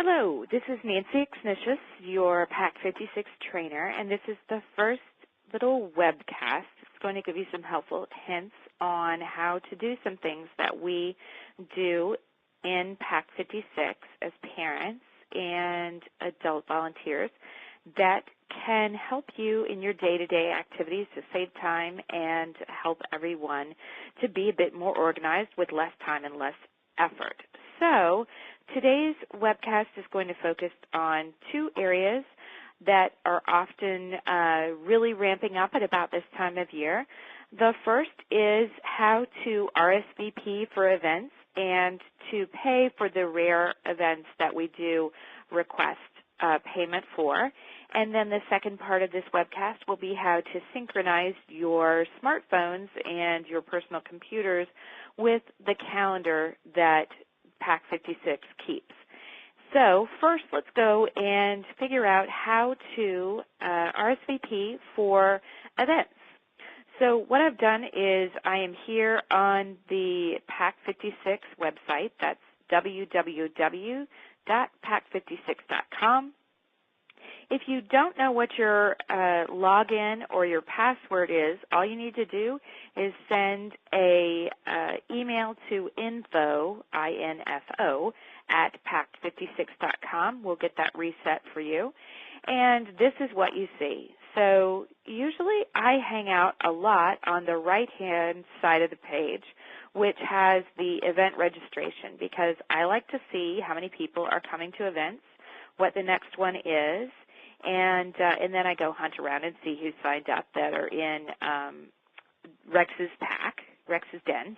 Hello, this is Nancy Exnicious, your PAC 56 trainer, and this is the first little webcast. It's going to give you some helpful hints on how to do some things that we do in PAC 56 as parents and adult volunteers that can help you in your day-to-day activities to save time and help everyone to be a bit more organized with less time and less effort. So today's webcast is going to focus on two areas that are often really ramping up at about this time of year. The first is how to RSVP for events and to pay for the rare events that we do request payment for. And then the second part of this webcast will be how to synchronize your smartphones and your personal computers with the calendar that PAC 56 keeps. So first, let's go and figure out how to RSVP for events. So what I've done is I am here on the PAC 56 website. That's www.pac56.com. If you don't know what your login or your password is, all you need to do is send a email to info, I-N-F-O, at pac56.com. We'll get that reset for you. And this is what you see. So usually I hang out a lot on the right-hand side of the page, which has the event registration, because I like to see how many people are coming to events, what the next one is, and then I go hunt around and see who's signed up that are in Rex's den.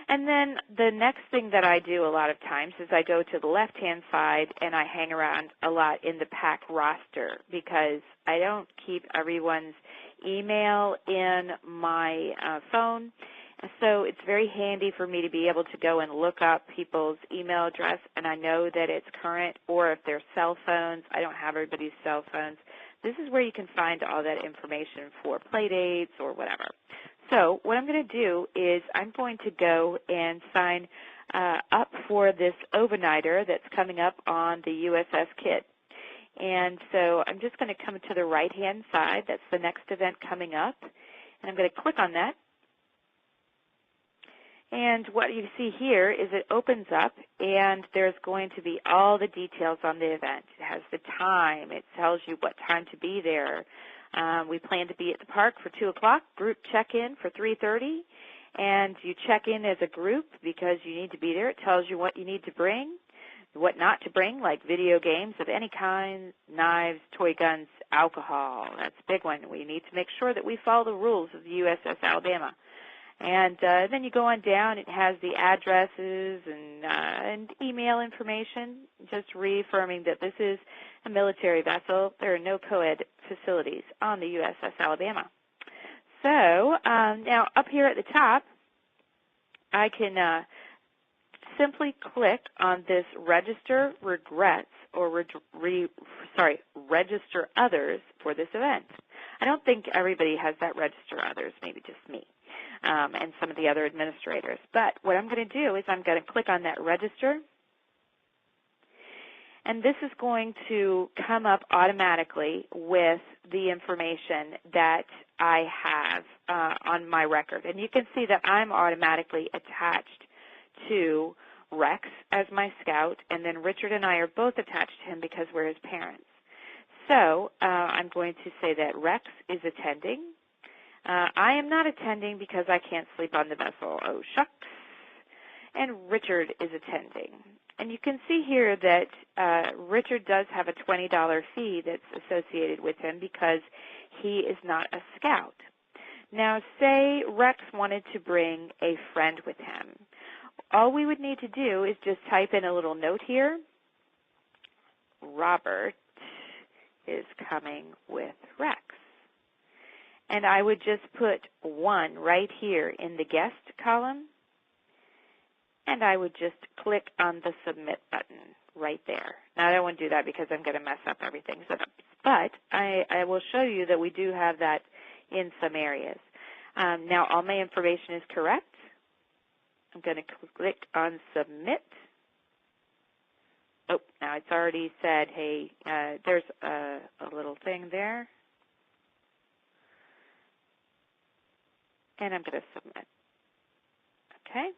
And then the next thing that I do a lot of times is I go to the left-hand side and I hang around a lot in the PAC roster, because I don't keep everyone's email in my phone. So it's very handy for me to be able to go and look up people's email address, and I know that it's current, or if they're cell phones, I don't have everybody's cell phones. This is where you can find all that information for play dates or whatever. So what I'm going to do is I'm going to go and sign up for this overnighter that's coming up on the USS Kidd. And so I'm just going to come to the right-hand side. That's the next event coming up. And I'm going to click on that. And what you see here is it opens up, and there's going to be all the details on the event. It has the time. It tells you what time to be there. We plan to be at the park for 2 o'clock, group check-in for 3:30, and you check in as a group because you need to be there. It tells you what you need to bring, what not to bring, like video games of any kind, knives, toy guns, alcohol. That's a big one. We need to make sure that we follow the rules of the USS Alabama. And then you go on down. It has the addresses and email information, just reaffirming that this is a military vessel. There are no co-ed facilities on the USS Alabama. So now up here at the top, I can simply click on this register regrets or register others for this event. I don't think everybody has that register others, maybe just me. And some of the other administrators. But what I'm going to do is I'm going to click on that register, and this is going to come up automatically with the information that I have on my record. And you can see that I'm automatically attached to Rex as my scout, and then Richard and I are both attached to him because we're his parents. So I'm going to say that Rex is attending. I am not attending because I can't sleep on the vessel. Oh, shucks. And Richard is attending. And you can see here that Richard does have a $20 fee that's associated with him because he is not a scout. Now, say Rex wanted to bring a friend with him. All we would need to do is just type in a little note here. Robert is coming with Rex. And I would just put 1 right here in the guest column, and I would just click on the submit button right there. Now, I don't want to do that because I'm going to mess up everything. But I will show you that we do have that in some areas. Now, all my information is correct. I'm going to click on submit. Oh, now it's already said, hey, there's a little thing there. And I'm going to submit. Okay.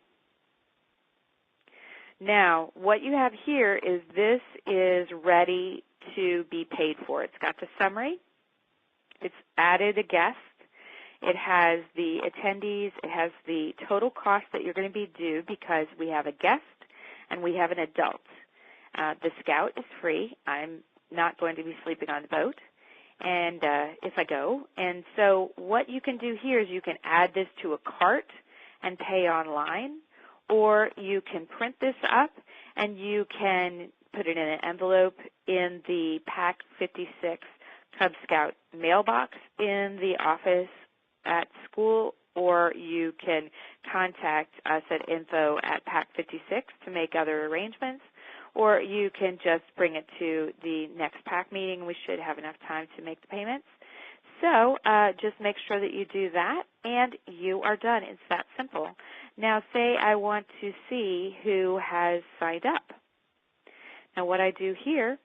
Now, what you have here is this is ready to be paid for. It's got the summary. It's added a guest. It has the attendees. It has the total cost that you're going to be due because we have a guest and we have an adult. The Scout is free. I'm not going to be sleeping on the boat and if I go. And so what you can do here is you can add this to a cart and pay online, or you can print this up and you can put it in an envelope in the Pack 56 Cub Scout mailbox in the office at school, or you can contact us at info@pack56 to make other arrangements, or you can just bring it to the next PAC meeting. We should have enough time to make the payments. So just make sure that you do that, and you are done. It's that simple. Now, say I want to see who has signed up. Now, what I do here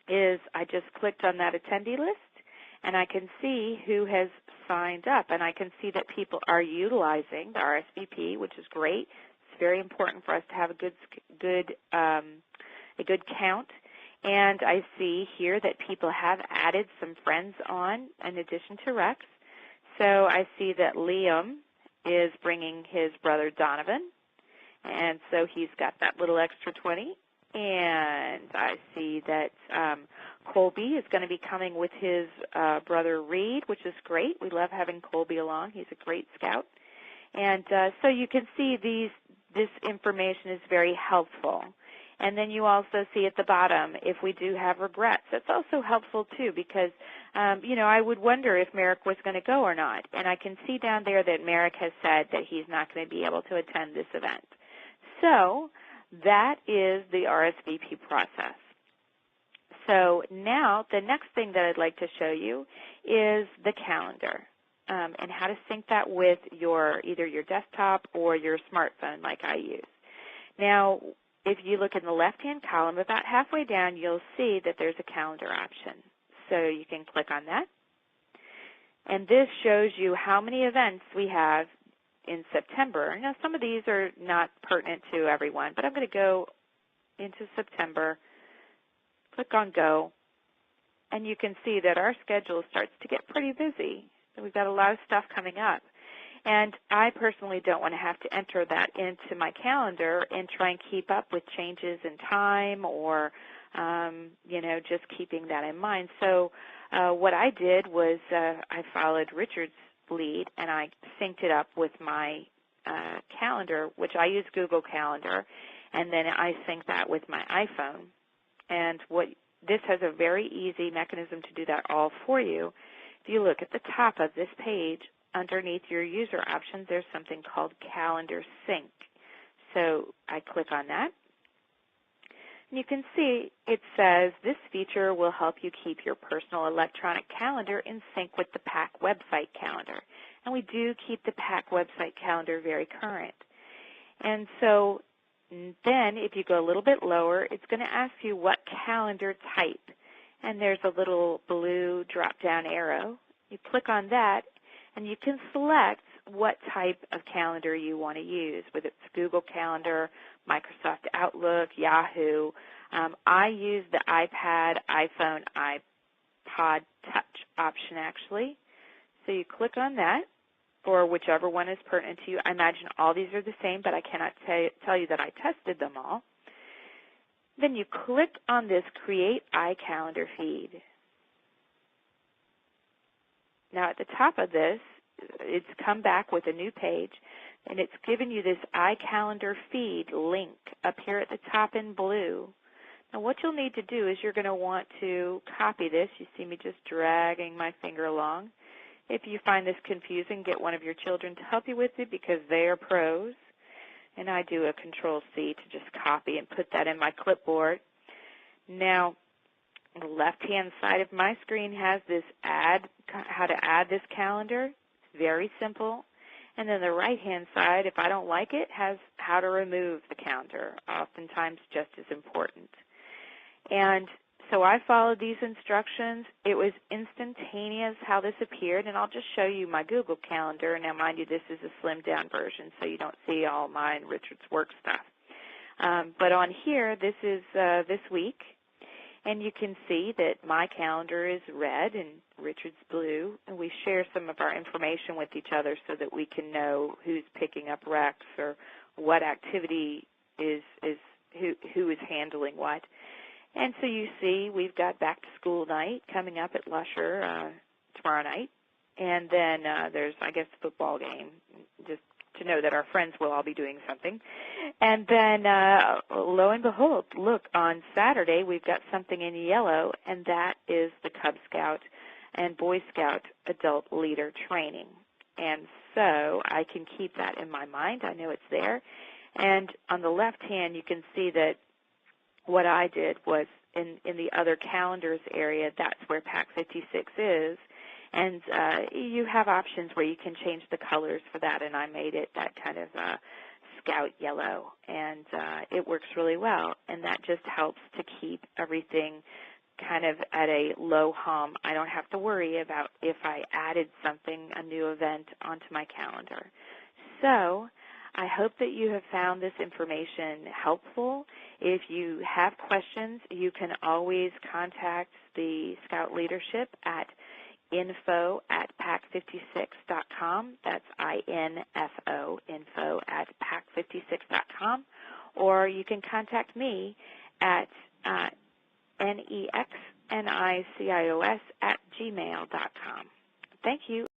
is I just clicked on that attendee list, and I can see who has signed up, and I can see that people are utilizing the RSVP, which is great. It's very important for us to have a good count. And I see here that people have added some friends on in addition to Rex. So I see that Liam is bringing his brother Donovan, and so he's got that little extra 20. And I see that Colby is going to be coming with his brother Reed, which is great. We love having Colby along. He's a great scout. And so you can see this information is very helpful. And then you also see at the bottom if we do have regrets. That's also helpful, too, because, I would wonder if Merrick was going to go or not. And I can see down there that Merrick has said that he's not going to be able to attend this event. So that is the RSVP process. So now the next thing that I'd like to show you is the calendar and how to sync that with either your desktop or your smartphone like I use. Now, if you look in the left-hand column, about halfway down, you'll see that there's a calendar option. So you can click on that. And this shows you how many events we have in September. Now, some of these are not pertinent to everyone, but I'm going to go into September, click on Go, and you can see that our schedule starts to get pretty busy. We've got a lot of stuff coming up. And I personally don't want to have to enter that into my calendar and try and keep up with changes in time or, just keeping that in mind. So what I did was I followed Richard's lead and I synced it up with my calendar, which I use Google Calendar, and then I sync that with my iPhone. And this has a very easy mechanism to do that all for you. If you look at the top of this page, underneath your user options, there's something called Calendar Sync. So I click on that. And you can see it says this feature will help you keep your personal electronic calendar in sync with the PAC website calendar. And we do keep the PAC website calendar very current. And so then if you go a little bit lower, it's going to ask you what calendar type. And there's a little blue drop-down arrow. You click on that, and you can select what type of calendar you want to use, whether it's Google Calendar, Microsoft Outlook, Yahoo. I use the iPad, iPhone, iPod Touch option, actually. So you click on that, or whichever one is pertinent to you. I imagine all these are the same, but I cannot tell you that I tested them all. Then you click on this Create iCalendar feed. Now at the top of this, it's come back with a new page, and it's given you this iCalendar feed link up here at the top in blue. Now what you'll need to do is you're going to want to copy this. You see me just dragging my finger along. If you find this confusing, get one of your children to help you with it because they are pros. And I do a Control-C to just copy and put that in my clipboard. Now, the left-hand side of my screen has this how to add this calendar. It's very simple. And then the right-hand side, if I don't like it, has how to remove the calendar, oftentimes just as important. And so I followed these instructions. It was instantaneous how this appeared, and I'll just show you my Google Calendar. Now, mind you, this is a slimmed-down version, so you don't see all mine, Richard's work stuff. But on here, this is this week, and you can see that my calendar is red and Richard's blue, and we share some of our information with each other so that we can know who's picking up recs or what activity is who is handling what. And so you see we've got back-to-school night coming up at Lusher tomorrow night, and then there's, I guess, the football game, just to know that our friends will all be doing something. And then, lo and behold, look, on Saturday we've got something in yellow, and that is the Cub Scout and Boy Scout Adult Leader Training. And so I can keep that in my mind. I know it's there. And on the left hand, you can see that what I did was in the other calendars area, that's where PAC 56 is. And you have options where you can change the colors for that, and I made it that kind of scout yellow, and it works really well. And that just helps to keep everything kind of at a low hum. I don't have to worry about if I added something, a new event, onto my calendar. So I hope that you have found this information helpful. If you have questions, you can always contact the Scout Leadership at info@pac56.com. That's INFO, info@pac56.com. Or you can contact me at nexnicios@gmail.com. Thank you.